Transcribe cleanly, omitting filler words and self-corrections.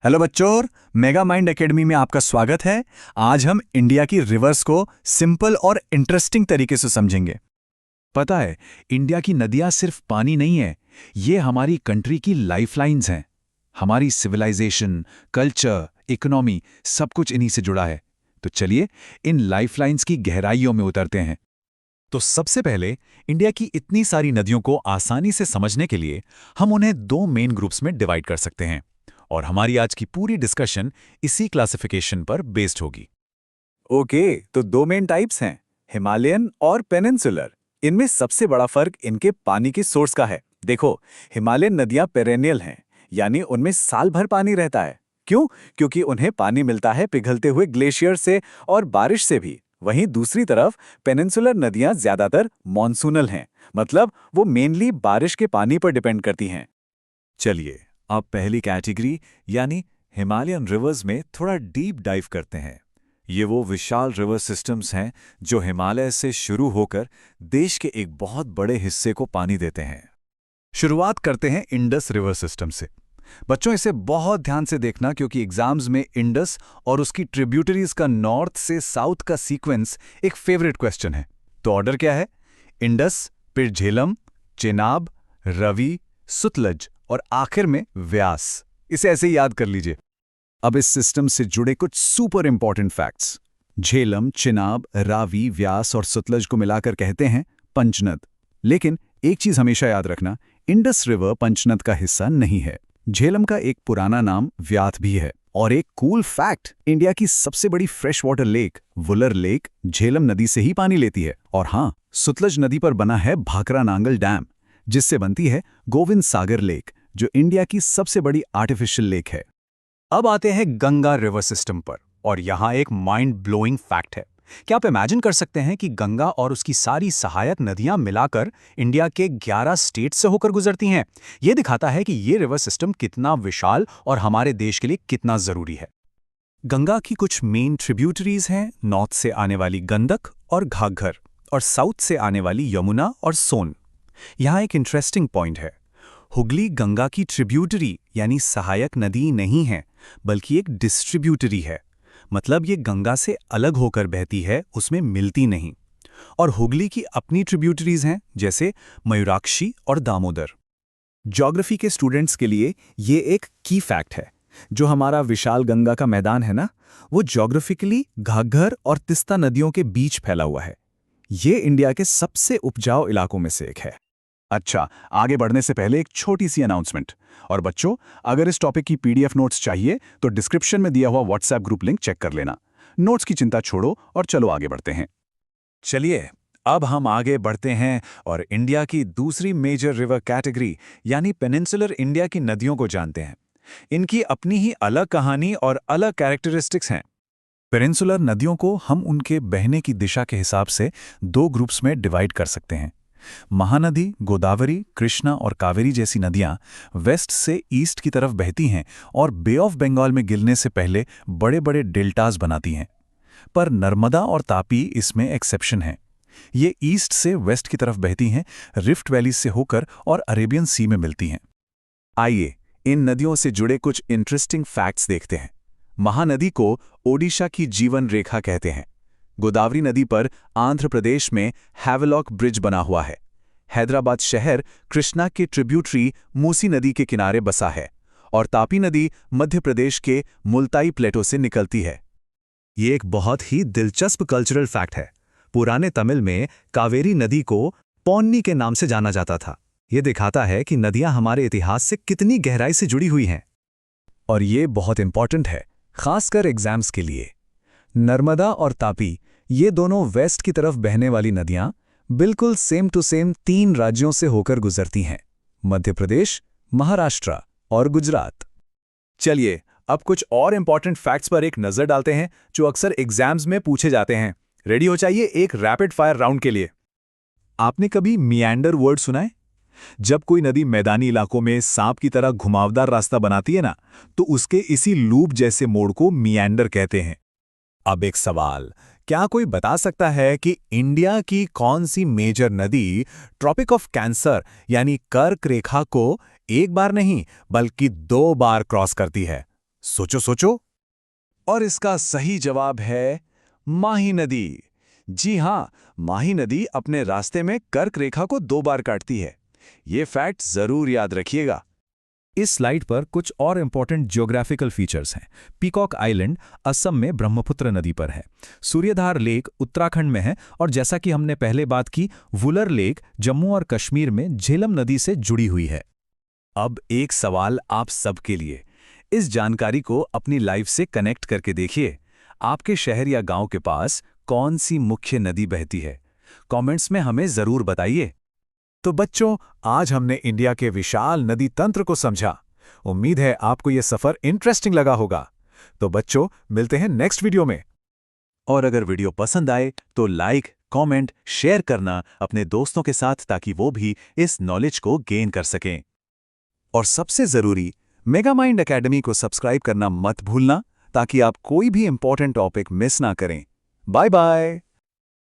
Hello बच्चों, mega mind academy में आपका स्वागत है। आज हम इंडिया की रिवर्स को सिंपल और इंटरेस्टिंग तरीके से समझेंगे। पता है, इंडिया की नदियां सिर्फ पानी नहीं है, ये हमारी कंट्री की लाइफलाइंस हैं। हमारी सिविलाइजेशन, कल्चर, इकोनॉमी सब कुछ इन्हीं से जुड़ा है। तो चलिए इन लाइफलाइंस की गहराइयों में उतरते हैं। तो सबसे पहले इंडिया की इतनी सारी नदियों को आसानी से समझने के लिए हम उन्हें दो मेन ग्रुप्स में डिवाइड कर सकते हैं, और हमारी आज की पूरी डिस्कशन इसी क्लासिफिकेशन पर बेस्ड होगी। ओके, तो दो मेन टाइप्स हैं, हिमालयन और पेनिनसुलर। इनमें सबसे बड़ा फर्क इनके पानी के सोर्स का है। देखो, हिमालयन नदियां पेरेनियल हैं, यानी उनमें साल भर पानी रहता है। क्यों? क्योंकि उन्हें पानी मिलता है पिघलते हुए ग्लेशियर से और बारिश से भी। वहीं दूसरी तरफ पेनिनसुलर नदियां ज्यादातर मॉनसूनल हैं, मतलब वो मेनली बारिश के पानी पर डिपेंड करती हैं। चलिए अब पहली कैटेगरी यानी हिमालयन रिवर्स में थोड़ा डीप डाइव करते हैं। ये वो विशाल रिवर सिस्टम्स हैं जो हिमालय से शुरू होकर देश के एक बहुत बड़े हिस्से को पानी देते हैं। शुरुआत करते हैं इंडस रिवर सिस्टम से। बच्चों, इसे बहुत ध्यान से देखना, क्योंकि एग्जाम्स में इंडस और उसकी ट्रिब्यूटरीज का नॉर्थ से साउथ का सीक्वेंस एक फेवरेट क्वेश्चन है। तो ऑर्डर क्या है? इंडस, फिर झेलम, चेनाब, रवि, सुतलज और आखिर में व्यास। इसे ऐसे ही याद कर लीजिए। अब इस सिस्टम से जुड़े कुछ super important facts. Jhelum, Chenab, Ravi, Beas और सुतलज को मिलाकर कहते हैं पंचनद। लेकिन एक चीज हमेशा याद रखना, इंडस रिवर पंचनद का हिस्सा नहीं है। झेलम का एक पुराना नाम व्यात भी है। और एक कूल फैक्ट, इंडिया की सबसे बड़ी fresh water lake Wular lake Jhelum नदी से ही पानी लेती है। और हाँ, सुतलज नदी पर बना है भाखरा नांगल डैम, जिससे बनती है गोविंद सागर लेक, जो इंडिया की सबसे बड़ी आर्टिफिशियल लेक है। अब आते हैं गंगा रिवर सिस्टम पर, और यहाँ एक माइंड ब्लोइंग फैक्ट है। क्या आप इमेजिन कर सकते हैं कि गंगा और उसकी सारी सहायक नदियां मिलाकर इंडिया के 11 स्टेट से होकर गुजरती हैं? यह दिखाता है कि ये रिवर सिस्टम कितना विशाल और हमारे देश के लिए कितना जरूरी है। गंगा की कुछ मेन ट्रिब्यूटरीज हैं, नॉर्थ से आने वाली गंडक और घाघर, और साउथ से आने वाली यमुना और सोन। यहाँ एक इंटरेस्टिंग पॉइंट है, हुगली गंगा की ट्रिब्यूटरी यानी सहायक नदी नहीं है, बल्कि एक डिस्ट्रीब्यूटरी है। मतलब ये गंगा से अलग होकर बहती है, उसमें मिलती नहीं। और हुगली की अपनी ट्रिब्यूटरीज हैं, जैसे मयूराक्षी और दामोदर। ज्योग्राफी के स्टूडेंट्स के लिए ये एक की फैक्ट है। जो हमारा विशाल गंगा का मैदान है ना, वो ज्योग्राफिकली घाघर और तिस्ता नदियों के बीच फैला हुआ है। ये इंडिया के सबसे उपजाऊ इलाकों में से एक है। अच्छा, आगे बढ़ने से पहले एक छोटी सी अनाउंसमेंट। और बच्चों, अगर इस टॉपिक की पीडीएफ नोट्स चाहिए तो डिस्क्रिप्शन में दिया हुआ व्हाट्सएप ग्रुप लिंक चेक कर लेना। नोट्स की चिंता छोड़ो और चलो आगे बढ़ते हैं। चलिए अब हम आगे बढ़ते हैं और इंडिया की दूसरी मेजर रिवर कैटेगरी यानी पेनिनसुलर इंडिया की नदियों को जानते हैं। इनकी अपनी ही अलग कहानी और अलग कैरेक्टरिस्टिक्स हैं। पेनिनसुलर नदियों को हम उनके बहने की दिशा के हिसाब से दो ग्रुप्स में डिवाइड कर सकते हैं। महानदी, गोदावरी, कृष्णा और कावेरी जैसी नदियां वेस्ट से ईस्ट की तरफ बहती हैं और बे ऑफ बंगाल में गिरने से पहले बड़े बड़े डेल्टास बनाती हैं। पर नर्मदा और तापी इसमें एक्सेप्शन हैं। ये ईस्ट से वेस्ट की तरफ बहती हैं, रिफ्ट वैली से होकर और अरेबियन सी में मिलती हैं। आइए इन नदियों से जुड़े कुछ इंटरेस्टिंग फैक्ट्स देखते हैं। महानदी को ओडिशा की जीवन रेखा कहते हैं। गोदावरी नदी पर आंध्र प्रदेश में हैवेलॉक ब्रिज बना हुआ है। हैदराबाद शहर कृष्णा के ट्रिब्यूटरी मूसी नदी के किनारे बसा है, और तापी नदी मध्य प्रदेश के मुल्ताई प्लेटो से निकलती है। ये एक बहुत ही दिलचस्प कल्चरल फैक्ट है। पुराने तमिल में कावेरी नदी को पौन्नी के नाम से जाना जाता था। ये दिखाता है कि नदियां हमारे इतिहास से कितनी गहराई से जुड़ी हुई हैं। और ये बहुत इंपॉर्टेंट है, खासकर एग्जाम्स के लिए। नर्मदा और तापी, ये दोनों वेस्ट की तरफ बहने वाली नदियां बिल्कुल सेम टू सेम 3 राज्यों से होकर गुजरती हैं, मध्य प्रदेश, महाराष्ट्र और गुजरात। चलिए अब कुछ और इंपॉर्टेंट फैक्ट्स पर एक नजर डालते हैं जो अक्सर एग्जाम्स में पूछे जाते हैं। रेडी हो जाइए एक रैपिड फायर राउंड के लिए। आपने कभी मियांडर वर्ड सुना है? जब कोई नदी मैदानी इलाकों में सांप की तरह घुमावदार रास्ता बनाती है ना, तो उसके इसी लूप जैसे मोड़ को मियांडर कहते हैं। अब एक सवाल, क्या कोई बता सकता है कि इंडिया की कौन सी मेजर नदी ट्रॉपिक ऑफ कैंसर यानी कर्क रेखा को एक बार नहीं बल्कि 2 बार क्रॉस करती है? सोचो सोचो। और इसका सही जवाब है माही नदी। जी हाँ, माही नदी अपने रास्ते में कर्क रेखा को 2 बार काटती है। ये फैक्ट जरूर याद रखिएगा। इस स्लाइड पर कुछ और इंपॉर्टेंट ज्योग्राफिकल फीचर्स हैं। पीकॉक आइलैंड असम में ब्रह्मपुत्र नदी पर है। सूर्यधार लेक उत्तराखंड में है और जैसा कि हमने पहले बात की, वुलर लेक जम्मू और कश्मीर में झेलम नदी से जुड़ी हुई है। अब एक सवाल आप सबके लिए। इस जानकारी को अपनी लाइफ से कनेक्ट करके देखिए। आपके शहर या गांव के पास कौन सी मुख्य नदी बहती है? कमेंट्स में हमें जरूर बताइए। तो बच्चों, आज हमने इंडिया के विशाल नदी तंत्र को समझा। उम्मीद है आपको यह सफर इंटरेस्टिंग लगा होगा। तो बच्चों, मिलते हैं नेक्स्ट वीडियो में। और अगर वीडियो पसंद आए तो लाइक, कमेंट, शेयर करना अपने दोस्तों के साथ ताकि वो भी इस नॉलेज को गेन कर सकें। और सबसे जरूरी, मेगामाइंड एकेडमी को सब्सक्राइब करना मत भूलना ताकि आप कोई भी इंपॉर्टेंट टॉपिक मिस ना करें। Bye bye.